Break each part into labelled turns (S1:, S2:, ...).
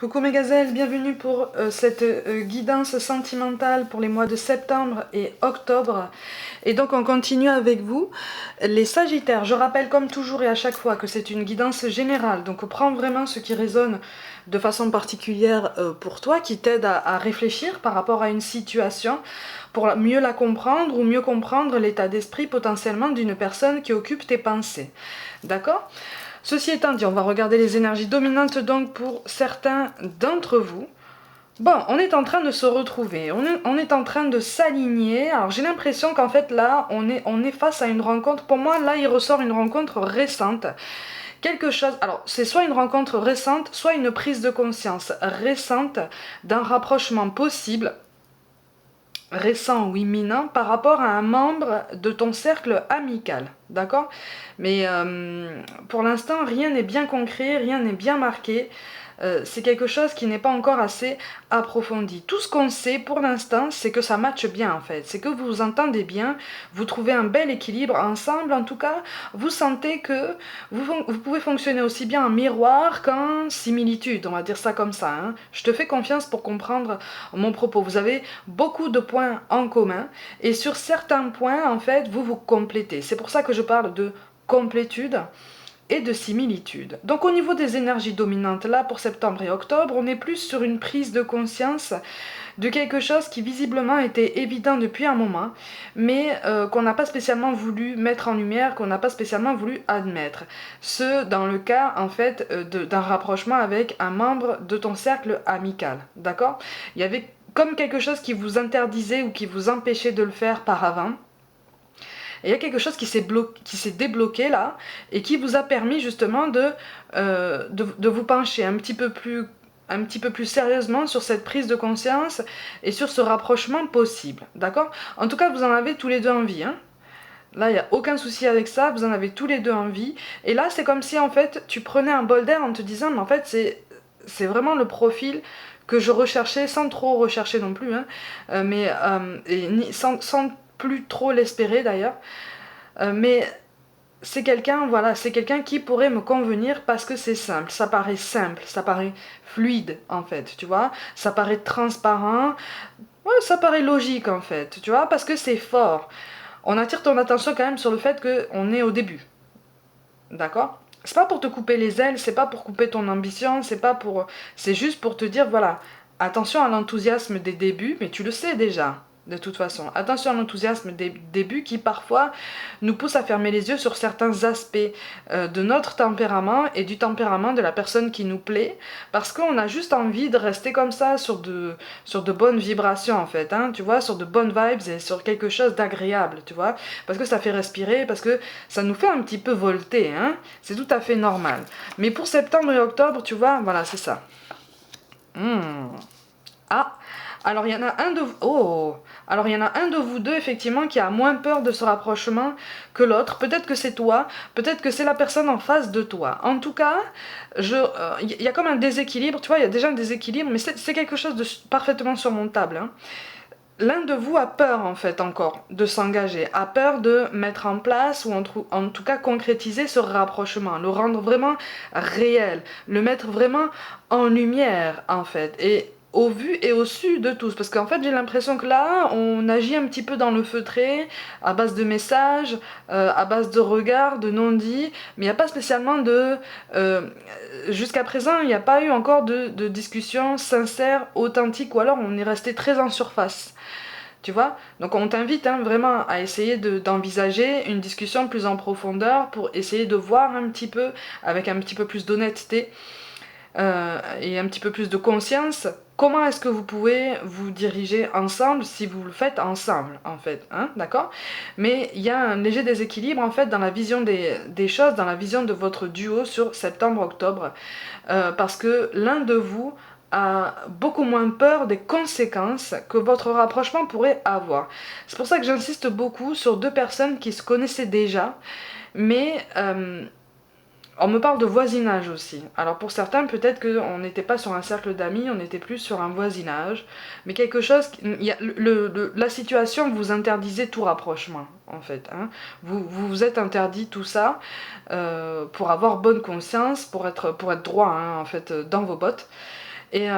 S1: Coucou mes gazelles, bienvenue pour cette guidance sentimentale pour les mois de septembre et octobre. Et donc on continue avec vous, les sagittaires. Je rappelle comme toujours et à chaque fois que c'est une guidance générale, donc prends vraiment ce qui résonne de façon particulière pour toi, qui t'aide à réfléchir par rapport à une situation, pour mieux la comprendre ou mieux comprendre l'état d'esprit potentiellement d'une personne qui occupe tes pensées. D'accord ? Ceci étant dit, on va regarder les énergies dominantes donc pour certains d'entre vous. Bon, on est en train de se retrouver, on est en train de s'aligner. Alors j'ai l'impression qu'en fait là, on est face à une rencontre. Pour moi, là, il ressort une rencontre récente. Quelque chose, alors c'est soit une rencontre récente, soit une prise de conscience récente d'un rapprochement possible, récent ou imminent, par rapport à un membre de ton cercle amical, d'accord? Mais pour l'instant, rien n'est bien concret, rien n'est bien marqué. C'est quelque chose qui n'est pas encore assez approfondi. Tout ce qu'on sait pour l'instant, c'est que ça matche bien en fait. C'est que vous vous entendez bien, vous trouvez un bel équilibre ensemble. En tout cas, vous sentez que vous pouvez fonctionner aussi bien en miroir qu'en similitude, on va dire ça comme ça. Hein. Je te fais confiance pour comprendre mon propos. Vous avez beaucoup de points en commun et sur certains points, en fait, vous vous complétez. C'est pour ça que je parle de complétude et de similitude. Donc au niveau des énergies dominantes, là pour septembre et octobre, on est plus sur une prise de conscience de quelque chose qui visiblement était évident depuis un moment, mais qu'on n'a pas spécialement voulu mettre en lumière, qu'on n'a pas spécialement voulu admettre. Ce dans le cas en fait d'un rapprochement avec un membre de ton cercle amical, d'accord? Il y avait comme quelque chose qui vous interdisait ou qui vous empêchait de le faire par avant. Et il y a quelque chose qui s'est débloqué là et qui vous a permis justement de vous pencher un petit peu plus sérieusement sur cette prise de conscience et sur ce rapprochement possible, d'accord? En tout cas, vous en avez tous les deux envie, hein? Là, il n'y a aucun souci avec ça, vous en avez tous les deux envie. Et là, c'est comme si en fait, tu prenais un bol d'air en te disant, mais en fait, c'est vraiment le profil que je recherchais, sans trop rechercher non plus, hein, sans plus trop l'espérer d'ailleurs. Mais c'est quelqu'un, voilà, c'est quelqu'un qui pourrait me convenir parce que c'est simple, ça paraît fluide en fait, tu vois, ça paraît transparent, ouais, ça paraît logique en fait, tu vois, parce que c'est fort. On attire ton attention quand même sur le fait qu'on est au début, d'accord? C'est pas pour te couper les ailes, c'est pas pour couper ton ambition, c'est juste pour te dire, voilà, attention à l'enthousiasme des débuts, mais tu le sais déjà, de toute façon. Attention à l'enthousiasme des débuts qui parfois nous pousse à fermer les yeux sur certains aspects de notre tempérament et du tempérament de la personne qui nous plaît, parce qu'on a juste envie de rester comme ça sur de bonnes vibrations en fait, hein, tu vois, sur de bonnes vibes et sur quelque chose d'agréable, tu vois, parce que ça fait respirer, parce que ça nous fait un petit peu volter, hein, c'est tout à fait normal. Mais pour septembre et octobre, tu vois, voilà, c'est ça. Ah, alors il y en a un de vous... Oh, alors il y en a un de vous deux effectivement qui a moins peur de ce rapprochement que l'autre. Peut-être que c'est toi, peut-être que c'est la personne en face de toi. En tout cas, il y a comme un déséquilibre, tu vois, il y a déjà un déséquilibre, mais c'est quelque chose de parfaitement surmontable. Hein. L'un de vous a peur en fait encore de s'engager, a peur de mettre en place ou en tout cas concrétiser ce rapprochement, le rendre vraiment réel, le mettre vraiment en lumière en fait. Et au vu et au su de tous. Parce qu'en fait, j'ai l'impression que là, on agit un petit peu dans le feutré, à base de messages, à base de regards, de non-dits, mais il n'y a pas spécialement de... jusqu'à présent, il n'y a pas eu encore de discussion sincère, authentique, ou alors on est resté très en surface. Tu vois? Donc on t'invite hein, vraiment à essayer d'envisager une discussion plus en profondeur pour essayer de voir un petit peu, avec un petit peu plus d'honnêteté, et un petit peu plus de conscience, comment est-ce que vous pouvez vous diriger ensemble si vous le faites ensemble, en fait, hein, d'accord? Mais il y a un léger déséquilibre, en fait, dans la vision des choses, dans la vision de votre duo sur septembre-octobre, parce que l'un de vous a beaucoup moins peur des conséquences que votre rapprochement pourrait avoir. C'est pour ça que j'insiste beaucoup sur deux personnes qui se connaissaient déjà, mais on me parle de voisinage aussi. Alors pour certains, peut-être qu'on n'était pas sur un cercle d'amis, on était plus sur un voisinage. Mais quelque chose... la situation vous interdisait tout rapprochement, en fait. Hein. Vous vous êtes interdit tout ça pour avoir bonne conscience, pour être droit, hein, en fait, dans vos bottes. Et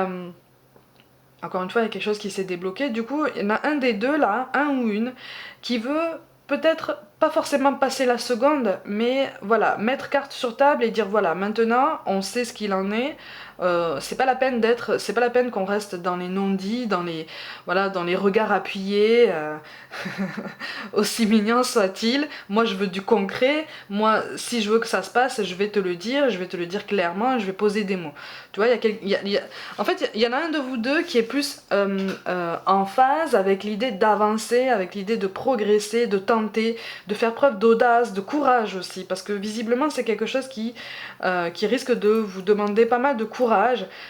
S1: encore une fois, il y a quelque chose qui s'est débloqué. Du coup, il y en a un des deux là, un ou une, qui veut peut-être pas forcément passer la seconde, mais voilà, mettre carte sur table et dire voilà, maintenant on sait ce qu'il en est. C'est pas la peine c'est pas la peine qu'on reste dans les non-dits, voilà, dans les regards appuyés, aussi mignons soit-il. Moi, je veux du concret. Moi, si je veux que ça se passe, je vais te le dire clairement, je vais poser des mots. Tu vois, en fait, il y en a un de vous deux qui est plus en phase avec l'idée d'avancer, avec l'idée de progresser, de tenter, de faire preuve d'audace, de courage aussi, parce que visiblement c'est quelque chose qui risque de vous demander pas mal de courage,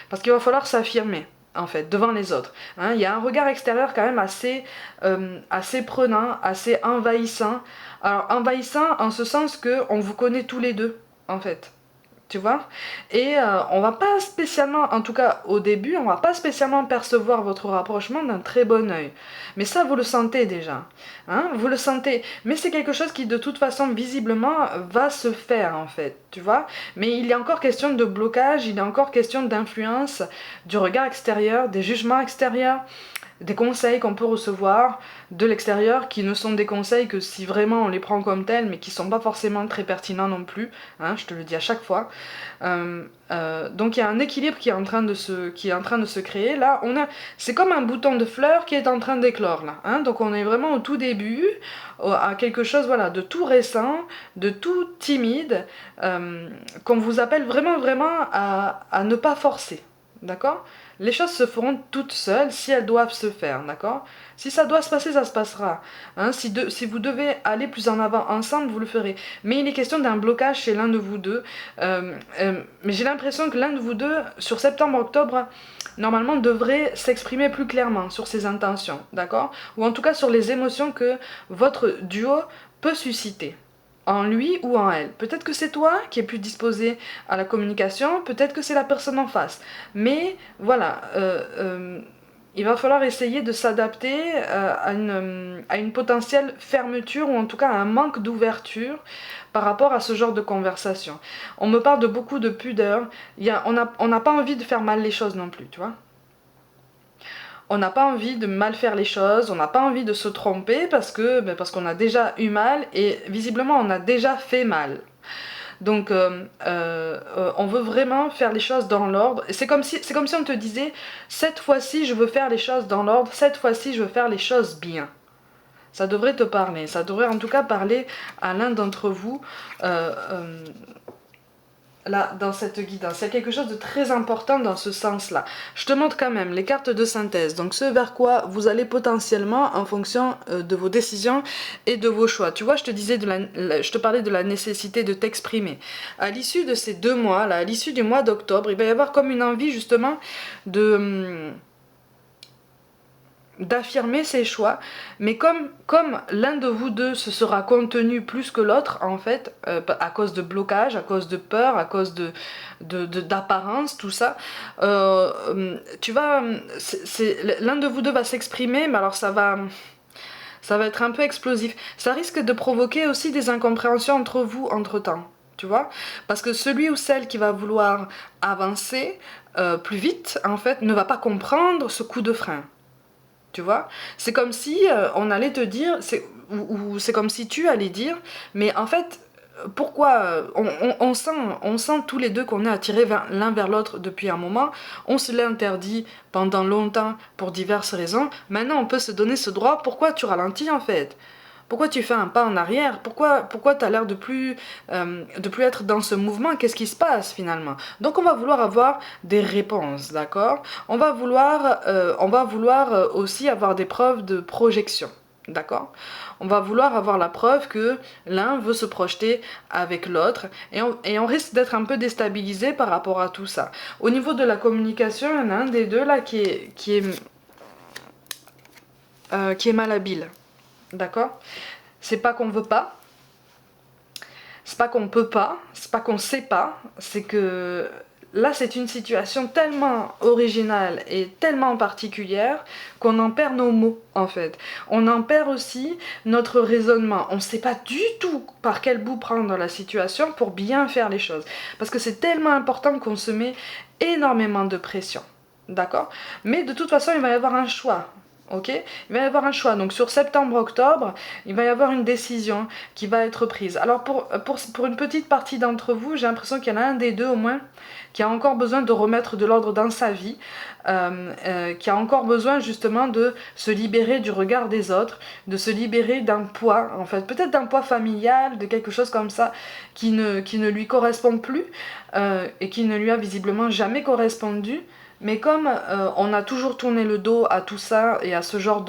S1: parce qu'il va falloir s'affirmer en fait, devant les autres. Hein, il y a un regard extérieur quand même assez prenant, assez envahissant. Alors envahissant en ce sens que on vous connaît tous les deux, en fait. Tu vois, et on va pas spécialement, en tout cas au début, on va pas spécialement percevoir votre rapprochement d'un très bon œil. Mais ça, vous le sentez déjà. Hein, vous le sentez. Mais c'est quelque chose qui, de toute façon, visiblement, va se faire, en fait. Tu vois. Mais il y a encore question de blocage, il y a encore question d'influence, du regard extérieur, des jugements extérieurs, des conseils qu'on peut recevoir de l'extérieur qui ne sont des conseils que si vraiment on les prend comme tels mais qui sont pas forcément très pertinents non plus, hein, je te le dis à chaque fois. Donc il y a un équilibre qui est en train de se créer. Là, c'est comme un bouton de fleur qui est en train d'éclore là, hein, donc on est vraiment au tout début, à quelque chose voilà, de tout récent, de tout timide, qu'on vous appelle vraiment à ne pas forcer. D'accord ? Les choses se feront toutes seules si elles doivent se faire, d'accord ? Si ça doit se passer, ça se passera. Hein, si vous devez aller plus en avant ensemble, vous le ferez. Mais il est question d'un blocage chez l'un de vous deux. Mais j'ai l'impression que l'un de vous deux, sur septembre-octobre, normalement devrait s'exprimer plus clairement sur ses intentions, d'accord ? Ou en tout cas sur les émotions que votre duo peut susciter. En lui ou en elle. Peut-être que c'est toi qui es plus disposé à la communication, peut-être que c'est la personne en face. Mais voilà, il va falloir essayer de s'adapter à une potentielle fermeture ou en tout cas à un manque d'ouverture par rapport à ce genre de conversation. On me parle de beaucoup de pudeur, on n'a pas envie de faire mal les choses non plus, tu vois. On n'a pas envie de mal faire les choses, on n'a pas envie de se tromper parce qu'on a déjà eu mal et visiblement on a déjà fait mal. Donc on veut vraiment faire les choses dans l'ordre. C'est comme si on te disait cette fois-ci je veux faire les choses dans l'ordre, cette fois-ci je veux faire les choses bien. Ça devrait te parler, ça devrait en tout cas parler à l'un d'entre vous. Là, dans cette guidance, il y a quelque chose de très important dans ce sens-là. Je te montre quand même les cartes de synthèse, donc ce vers quoi vous allez potentiellement en fonction de vos décisions et de vos choix. Tu vois, je te parlais de la nécessité de t'exprimer. À l'issue de ces 2 mois, là, à l'issue du mois d'octobre, il va y avoir comme une envie justement d'affirmer ses choix, mais comme l'un de vous deux se sera contenu plus que l'autre en fait, à cause de blocage, à cause de peur, à cause d'apparence, tout ça, tu vas, l'un de vous deux va s'exprimer, mais alors ça va être un peu explosif. Ça risque de provoquer aussi des incompréhensions entre vous entre-temps. Tu vois, parce que celui ou celle qui va vouloir avancer plus vite, en fait, ne va pas comprendre ce coup de frein. Tu vois, c'est comme si on allait te dire, ou c'est comme si tu allais dire, mais en fait, pourquoi on sent tous les deux qu'on est attirés l'un vers l'autre depuis un moment, on se l'est interdit pendant longtemps pour diverses raisons, maintenant on peut se donner ce droit, pourquoi tu ralentis en fait ? Pourquoi tu fais un pas en arrière ? Pourquoi tu as l'air de plus être dans ce mouvement ? Qu'est-ce qui se passe finalement ? Donc on va vouloir avoir des réponses, d'accord ? On va vouloir aussi avoir des preuves de projection, d'accord ? On va vouloir avoir la preuve que l'un veut se projeter avec l'autre et on risque d'être un peu déstabilisé par rapport à tout ça. Au niveau de la communication, il y en a un des deux là qui est malhabile. D'accord ? C'est pas qu'on veut pas, c'est pas qu'on peut pas, c'est pas qu'on sait pas, c'est que là c'est une situation tellement originale et tellement particulière qu'on en perd nos mots en fait. On en perd aussi notre raisonnement. On sait pas du tout par quel bout prendre la situation pour bien faire les choses. Parce que c'est tellement important qu'on se met énormément de pression. d'accord? Mais de toute façon, il va y avoir un choix. Ok, il va y avoir un choix. Donc sur septembre-octobre, il va y avoir une décision qui va être prise. Alors pour une petite partie d'entre vous, j'ai l'impression qu'il y en a un des deux au moins qui a encore besoin de remettre de l'ordre dans sa vie, qui a encore besoin justement de se libérer du regard des autres, de se libérer d'un poids, en fait, peut-être d'un poids familial, de quelque chose comme ça, qui ne lui correspond plus, et qui ne lui a visiblement jamais correspondu. Mais comme on a toujours tourné le dos à tout ça et à ce genre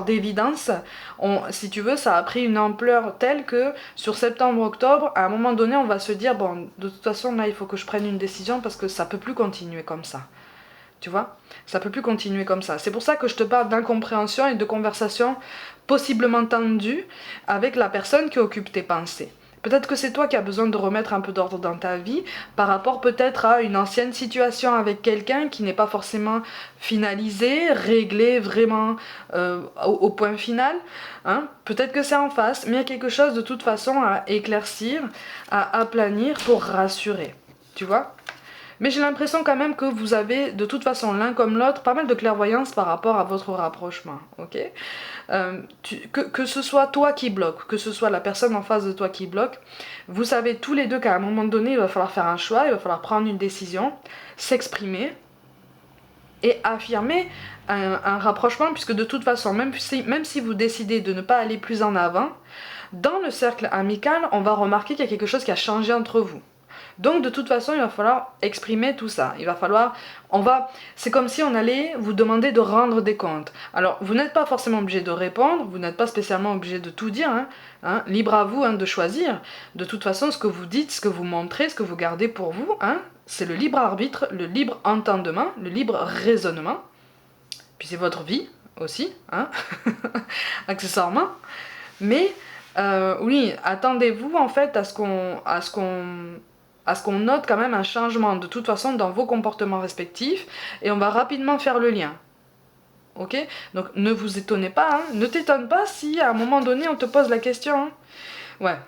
S1: d'évidence, si tu veux, ça a pris une ampleur telle que sur septembre-octobre, à un moment donné, on va se dire, bon, de toute façon, là, il faut que je prenne une décision parce que ça peut plus continuer comme ça. Tu vois? Ça peut plus continuer comme ça. C'est pour ça que je te parle d'incompréhension et de conversation possiblement tendue avec la personne qui occupe tes pensées. Peut-être que c'est toi qui as besoin de remettre un peu d'ordre dans ta vie par rapport peut-être à une ancienne situation avec quelqu'un qui n'est pas forcément finalisée, réglée vraiment au point final. Hein. Peut-être que c'est en face, mais il y a quelque chose de toute façon à éclaircir, à aplanir pour rassurer. Tu vois? Mais j'ai l'impression quand même que vous avez, de toute façon, l'un comme l'autre, pas mal de clairvoyance par rapport à votre rapprochement, ok? Que ce soit toi qui bloque, que ce soit la personne en face de toi qui bloque, vous savez tous les deux qu'à un moment donné, il va falloir faire un choix, il va falloir prendre une décision, s'exprimer et affirmer un rapprochement, puisque de toute façon, même si vous décidez de ne pas aller plus en avant, dans le cercle amical, on va remarquer qu'il y a quelque chose qui a changé entre vous. Donc de toute façon, il va falloir exprimer tout ça. Il va falloir, c'est comme si on allait vous demander de rendre des comptes. Alors vous n'êtes pas forcément obligé de répondre, vous n'êtes pas spécialement obligé de tout dire, libre à vous de choisir. De toute façon, ce que vous dites, ce que vous montrez, ce que vous gardez pour vous, c'est le libre arbitre, le libre entendement, le libre raisonnement. Puis c'est votre vie aussi, accessoirement. Mais oui, attendez-vous en fait à ce qu'on note quand même un changement de toute façon dans vos comportements respectifs et on va rapidement faire le lien. Ok? Donc ne vous étonnez pas, ne t'étonne pas si à un moment donné on te pose la question. Ouais.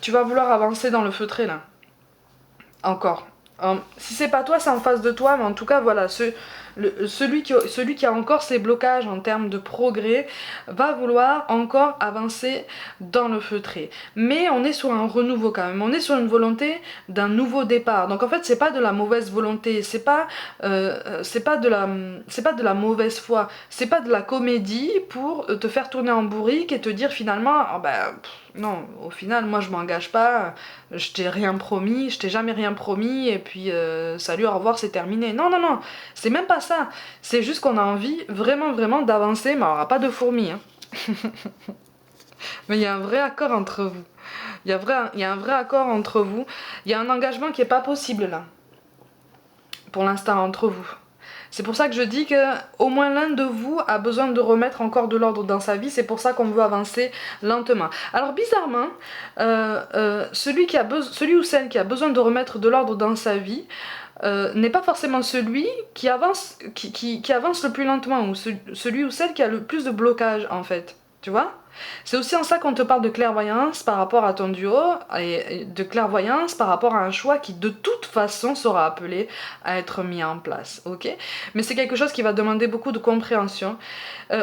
S1: Tu vas vouloir avancer dans le feutré là. Encore. Si c'est pas toi, c'est en face de toi, mais en tout cas voilà, celui qui a encore ses blocages en termes de progrès va vouloir encore avancer dans le feutré. Mais on est sur un renouveau quand même, on est sur une volonté d'un nouveau départ. Donc en fait c'est pas de la mauvaise volonté, c'est pas de la mauvaise foi, c'est pas de la comédie pour te faire tourner en bourrique et te dire finalement non, au final moi je m'engage pas, je t'ai rien promis, je t'ai jamais rien promis et puis salut au revoir c'est terminé. Non, c'est même pas ça. C'est juste qu'on a envie vraiment d'avancer, mais alors pas de fourmis. Mais il y a un vrai accord entre vous. Il y a un vrai accord entre vous. Il y a un engagement qui est pas possible là. Pour l'instant entre vous. C'est pour ça que je dis que au moins l'un de vous a besoin de remettre encore de l'ordre dans sa vie. C'est pour ça qu'on veut avancer lentement. Alors bizarrement, celui ou celle qui a besoin de remettre de l'ordre dans sa vie n'est pas forcément celui qui avance, qui avance le plus lentement ou celui ou celle qui a le plus de blocage en fait. Tu vois? C'est aussi en ça qu'on te parle de clairvoyance par rapport à ton duo et de clairvoyance par rapport à un choix qui de toute façon sera appelé à être mis en place, ok? Mais c'est quelque chose qui va demander beaucoup de compréhension.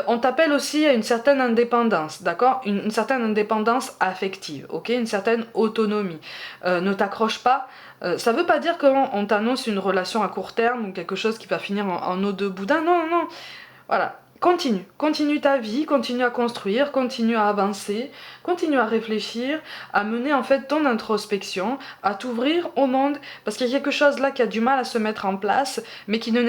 S1: On t'appelle aussi à une certaine indépendance, d'accord? Une certaine indépendance affective, ok? Une certaine autonomie. Ne t'accroche pas. Ça veut pas dire qu'on t'annonce une relation à court terme ou quelque chose qui va finir en eau de boudin, non. Voilà. Continue ta vie, continue à construire, continue à avancer, continue à réfléchir, à mener en fait ton introspection, à t'ouvrir au monde, parce qu'il y a quelque chose là qui a du mal à se mettre en place, mais qui ne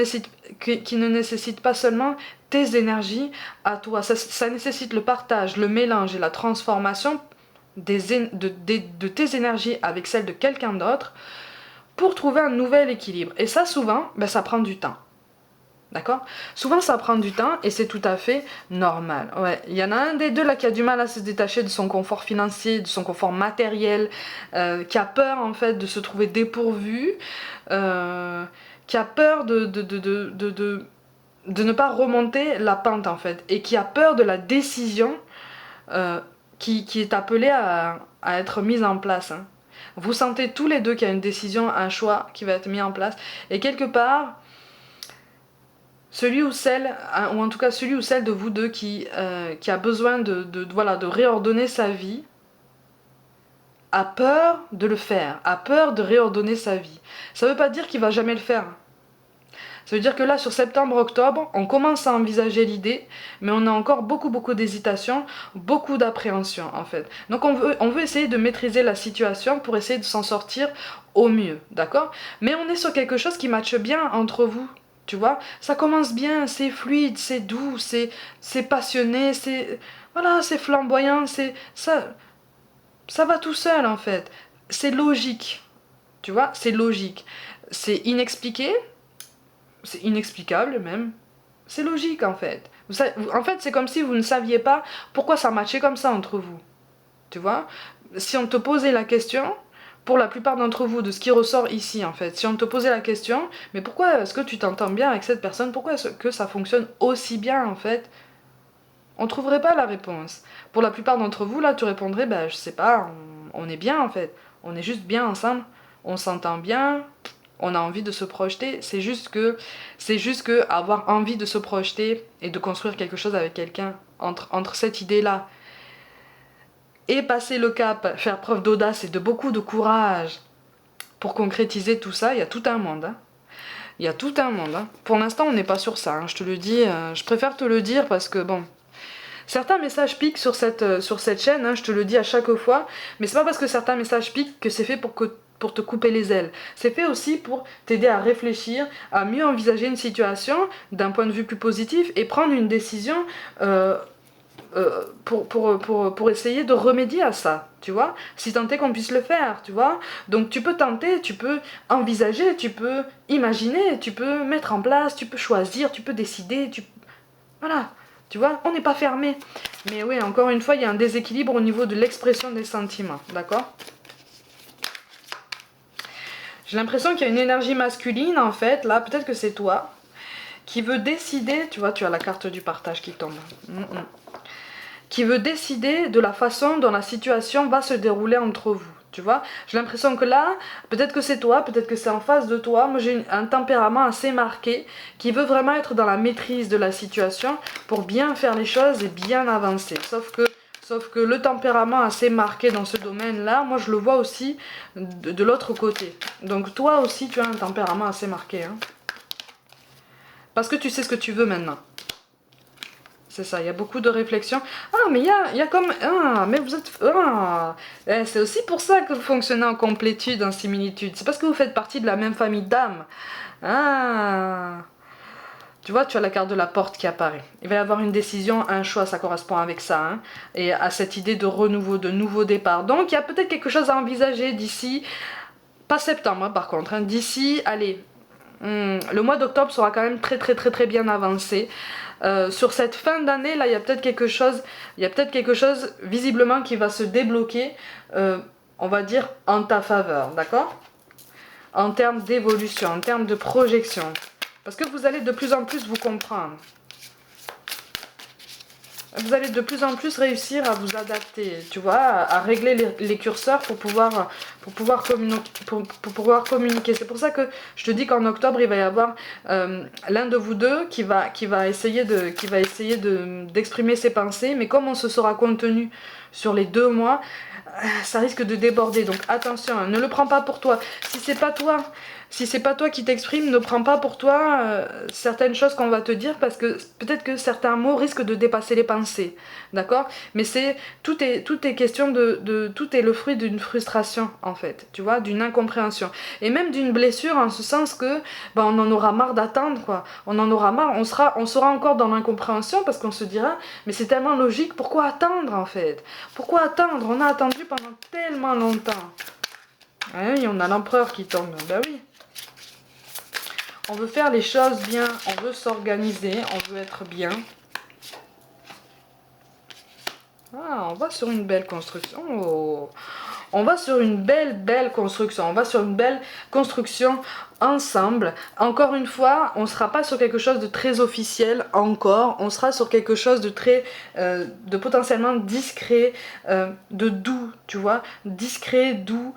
S1: nécessite pas seulement tes énergies à toi, ça nécessite le partage, le mélange et la transformation de tes énergies avec celles de quelqu'un d'autre pour trouver un nouvel équilibre. Et ça souvent, ça prend du temps. D'accord? Souvent ça prend du temps et c'est tout à fait normal. Ouais, il y en a un des deux là qui a du mal à se détacher de son confort financier, de son confort matériel, qui a peur en fait de se trouver dépourvu, qui a peur de ne pas remonter la pente en fait, et qui a peur de la décision qui est appelée à être mise en place. Vous sentez tous les deux qu'il y a une décision, un choix qui va être mis en place. Et quelque part, celui ou celle, ou en tout cas celui ou celle de vous deux qui a besoin voilà, de réordonner sa vie, a peur de le faire, a peur de réordonner sa vie. Ça ne veut pas dire qu'il va jamais le faire. Ça veut dire que là, sur septembre-octobre, on commence à envisager l'idée, mais on a encore beaucoup d'hésitation, beaucoup d'appréhension en fait. Donc on veut essayer de maîtriser la situation pour essayer de s'en sortir au mieux, d'accord? Mais on est sur quelque chose qui matche bien entre vous, tu vois? Ça commence bien, c'est fluide, c'est doux, c'est passionné, c'est... Voilà, c'est flamboyant, c'est... Ça va tout seul en fait. C'est logique, tu vois? C'est logique. C'est inexpliqué, c'est inexplicable même. C'est logique en fait. En fait, c'est comme si vous ne saviez pas pourquoi ça matchait comme ça entre vous. Tu vois? Si on te posait la question, pour la plupart d'entre vous, de ce qui ressort ici en fait, si on te posait la question, mais pourquoi est-ce que tu t'entends bien avec cette personne? Pourquoi est-ce que ça fonctionne aussi bien en fait? On trouverait pas la réponse. Pour la plupart d'entre vous, là, tu répondrais, bah je sais pas, on est bien en fait. On est juste bien ensemble, on s'entend bien, on a envie de se projeter. C'est juste que avoir envie de se projeter et de construire quelque chose avec quelqu'un, entre cette idée-là et passer le cap, faire preuve d'audace et de beaucoup de courage pour concrétiser tout ça, il y a tout un monde. Hein. Il y a tout un monde. Hein. Pour l'instant, on n'est pas sur ça. Hein. Je te le dis, je préfère te le dire parce que bon... Certains messages piquent sur cette chaîne, hein, je te le dis à chaque fois, mais c'est pas parce que certains messages piquent que c'est fait pour te couper les ailes. C'est fait aussi pour t'aider à réfléchir, à mieux envisager une situation d'un point de vue plus positif et prendre une décision pour essayer de remédier à ça, tu vois, si tant est qu'on puisse le faire, tu vois. Donc tu peux tenter, tu peux envisager, tu peux imaginer, tu peux mettre en place, tu peux choisir, tu peux décider, voilà. Tu vois, on n'est pas fermé. Mais oui, encore une fois, il y a un déséquilibre au niveau de l'expression des sentiments. D'accord? J'ai l'impression qu'il y a une énergie masculine, en fait. Là, peut-être que c'est toi qui veut décider... Tu vois, tu as la carte du partage qui tombe. Qui veut décider de la façon dont la situation va se dérouler entre vous. Tu vois, j'ai l'impression que là, peut-être que c'est toi, peut-être que c'est en face de toi. Moi, j'ai un tempérament assez marqué qui veut vraiment être dans la maîtrise de la situation pour bien faire les choses et bien avancer. Sauf que le tempérament assez marqué dans ce domaine-là, moi, je le vois aussi de l'autre côté. Donc, toi aussi, tu as un tempérament assez marqué. Hein. Parce que tu sais ce que tu veux maintenant. C'est ça, il y a beaucoup de réflexions. Ah, mais il y a comme... Ah, mais vous êtes... Ah, c'est aussi pour ça que vous fonctionnez en complétude, en similitude. C'est parce que vous faites partie de la même famille d'âmes. Ah. Tu vois, tu as la carte de la porte qui apparaît. Il va y avoir une décision, un choix, ça correspond avec ça. Hein, et à cette idée de renouveau, de nouveau départ. Donc, il y a peut-être quelque chose à envisager d'ici... Pas septembre, hein, par contre. Hein, d'ici, allez... le mois d'octobre sera quand même très bien avancé. Sur cette fin d'année, là, il y a peut-être quelque chose visiblement qui va se débloquer, on va dire, en ta faveur, d'accord? En termes d'évolution, en termes de projection. Parce que vous allez de plus en plus vous comprendre. Vous allez de plus en plus réussir à vous adapter, tu vois, à régler les curseurs pour pouvoir communiquer. C'est pour ça que je te dis qu'en octobre, il va y avoir l'un de vous deux qui va essayer d'exprimer ses pensées, mais comme on se sera contenu sur les 2 mois, ça risque de déborder. Donc attention, hein, ne le prends pas pour toi. Si c'est pas toi qui t'exprime, ne prends pas pour toi certaines choses qu'on va te dire parce que peut-être que certains mots risquent de dépasser les pensées, d'accord? Mais tout est question tout est le fruit d'une frustration en fait, tu vois, d'une incompréhension et même d'une blessure en ce sens que on en aura marre d'attendre quoi, on en aura marre, on sera encore dans l'incompréhension parce qu'on se dira mais c'est tellement logique, pourquoi attendre en fait? Pourquoi attendre? On a attendu pendant tellement longtemps. Ah oui, on a l'empereur qui tombe, ben oui. On veut faire les choses bien, on veut s'organiser, on veut être bien. Ah, on va sur une belle construction. Oh. On va sur une belle construction. On va sur une belle construction ensemble. Encore une fois, on ne sera pas sur quelque chose de très officiel encore, on sera sur quelque chose de très, de potentiellement discret, de doux, tu vois, discret, doux,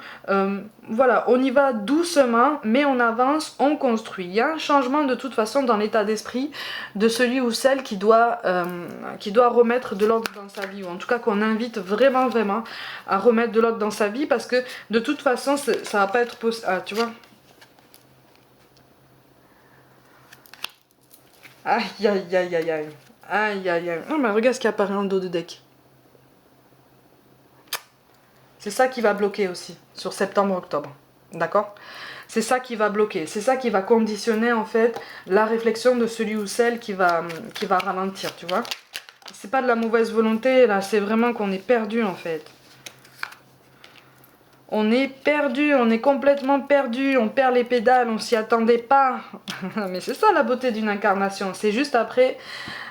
S1: voilà, on y va doucement, mais on avance, on construit. Il y a un changement de toute façon dans l'état d'esprit de celui ou celle qui doit remettre de l'ordre dans sa vie, ou en tout cas qu'on invite vraiment, vraiment à remettre de l'ordre dans sa vie, parce que de toute façon, ça va pas être possible, ah, tu vois. Aïe, aïe, aïe, aïe, aïe. Aïe, aïe, aïe. Oh, mais regarde ce qui apparaît en dos de deck. C'est ça qui va bloquer aussi, sur septembre-octobre. D'accord? C'est ça qui va bloquer. C'est ça qui va conditionner, en fait, la réflexion de celui ou celle qui va ralentir, tu vois? C'est pas de la mauvaise volonté, là. C'est vraiment qu'on est perdu, en fait. On est perdu, on est complètement perdu, on perd les pédales, on s'y attendait pas. Mais c'est ça la beauté d'une incarnation, c'est juste après,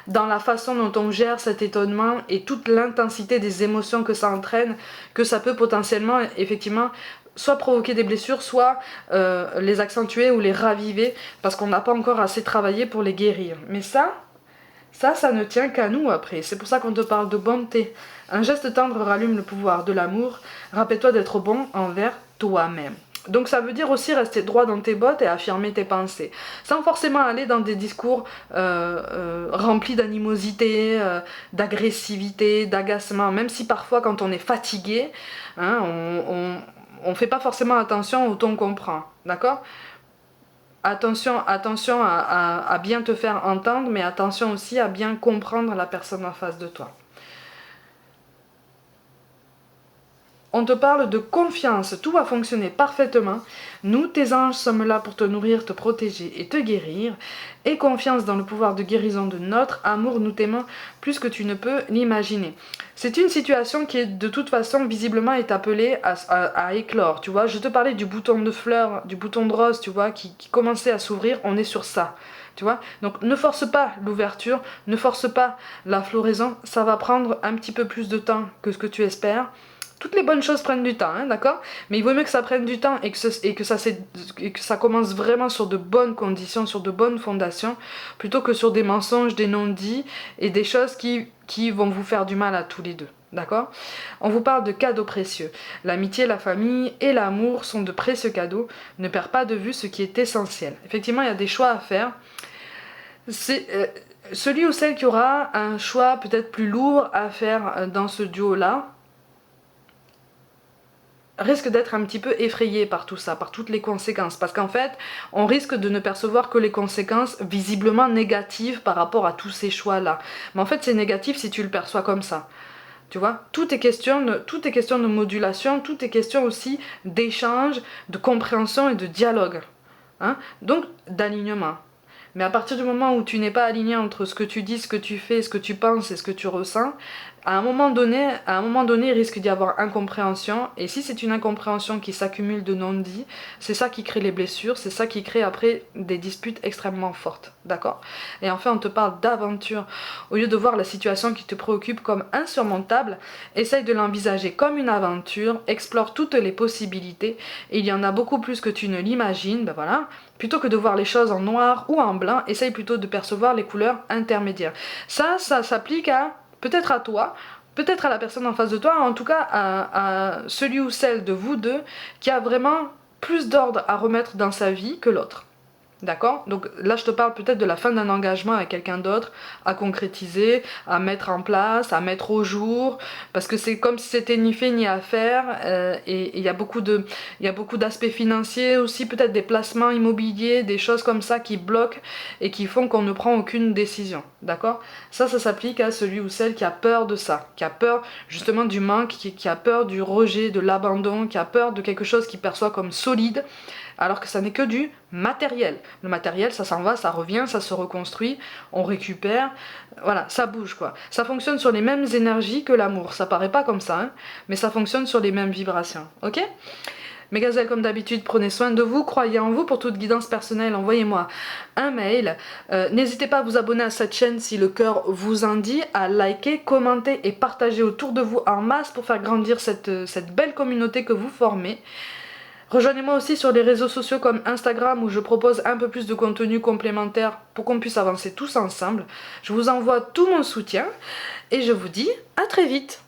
S1: dans la façon dont on gère cet étonnement et toute l'intensité des émotions que ça entraîne, que ça peut potentiellement, effectivement, soit provoquer des blessures, soit les accentuer ou les raviver, parce qu'on n'a pas encore assez travaillé pour les guérir. Mais ça ne tient qu'à nous après. C'est pour ça qu'on te parle de bonté. Un geste tendre rallume le pouvoir de l'amour. Rappelle-toi d'être bon envers toi-même. Donc ça veut dire aussi rester droit dans tes bottes et affirmer tes pensées. Sans forcément aller dans des discours remplis d'animosité, d'agressivité, d'agacement. Même si parfois quand on est fatigué, hein, on fait pas forcément attention au ton qu'on prend. D'accord ? Attention à bien te faire entendre, mais attention aussi à bien comprendre la personne en face de toi. On te parle de confiance, tout va fonctionner parfaitement. Nous, tes anges, sommes là pour te nourrir, te protéger et te guérir. Et confiance dans le pouvoir de guérison de notre amour, nous t'aimons plus que tu ne peux l'imaginer. C'est une situation qui, de toute façon, visiblement est appelée à éclore, tu vois. Je te parlais du bouton de fleur, du bouton de rose, tu vois, qui commençait à s'ouvrir, on est sur ça. Tu vois, donc ne force pas l'ouverture, ne force pas la floraison, ça va prendre un petit peu plus de temps que ce que tu espères. Toutes les bonnes choses prennent du temps, hein, d'accord? Mais il vaut mieux que ça prenne du temps et que ça commence vraiment sur de bonnes conditions, sur de bonnes fondations, plutôt que sur des mensonges, des non-dits et des choses qui vont vous faire du mal à tous les deux. D'accord? On vous parle de cadeaux précieux. L'amitié, la famille et l'amour sont de précieux cadeaux. Ne perds pas de vue ce qui est essentiel. Effectivement, il y a des choix à faire. C'est celui ou celle qui aura un choix peut-être plus lourd à faire dans ce duo-là, risque d'être un petit peu effrayé par tout ça, par toutes les conséquences. Parce qu'en fait, on risque de ne percevoir que les conséquences visiblement négatives par rapport à tous ces choix-là. Mais en fait, c'est négatif si tu le perçois comme ça. Tu vois, tout est question de modulation, tout est question aussi d'échange, de compréhension et de dialogue. Hein? Donc, d'alignement. Mais à partir du moment où tu n'es pas aligné entre ce que tu dis, ce que tu fais, ce que tu penses et ce que tu ressens, à un moment donné, il risque d'y avoir incompréhension. Et si c'est une incompréhension qui s'accumule de non-dits, c'est ça qui crée les blessures, c'est ça qui crée après des disputes extrêmement fortes. D'accord? Et enfin, on te parle d'aventure. Au lieu de voir la situation qui te préoccupe comme insurmontable, essaye de l'envisager comme une aventure, explore toutes les possibilités. Et il y en a beaucoup plus que tu ne l'imagines, ben voilà. Plutôt que de voir les choses en noir ou en blanc, essaye plutôt de percevoir les couleurs intermédiaires. Ça s'applique à, peut-être à toi, peut-être à la personne en face de toi, en tout cas à celui ou celle de vous deux qui a vraiment plus d'ordre à remettre dans sa vie que l'autre. D'accord? Donc là, je te parle peut-être de la fin d'un engagement avec quelqu'un d'autre, à concrétiser, à mettre en place, à mettre au jour, parce que c'est comme si c'était ni fait ni à faire, et il y a beaucoup d'aspects financiers aussi, peut-être des placements immobiliers, des choses comme ça qui bloquent et qui font qu'on ne prend aucune décision. D'accord? Ça s'applique à celui ou celle qui a peur de ça, qui a peur justement du manque, qui a peur du rejet, de l'abandon, qui a peur de quelque chose qu'il perçoit comme solide, alors que ça n'est que du matériel. Le matériel, ça s'en va, ça revient, ça se reconstruit, on récupère, voilà, ça bouge quoi. Ça fonctionne sur les mêmes énergies que l'amour, ça paraît pas comme ça, hein, mais ça fonctionne sur les mêmes vibrations, ok? Mes gazelles, comme d'habitude, prenez soin de vous, croyez en vous. Pour toute guidance personnelle, envoyez-moi un mail. N'hésitez pas à vous abonner à cette chaîne si le cœur vous en dit, à liker, commenter et partager autour de vous en masse pour faire grandir cette belle communauté que vous formez. Rejoignez-moi aussi sur les réseaux sociaux comme Instagram où je propose un peu plus de contenu complémentaire pour qu'on puisse avancer tous ensemble. Je vous envoie tout mon soutien et je vous dis à très vite.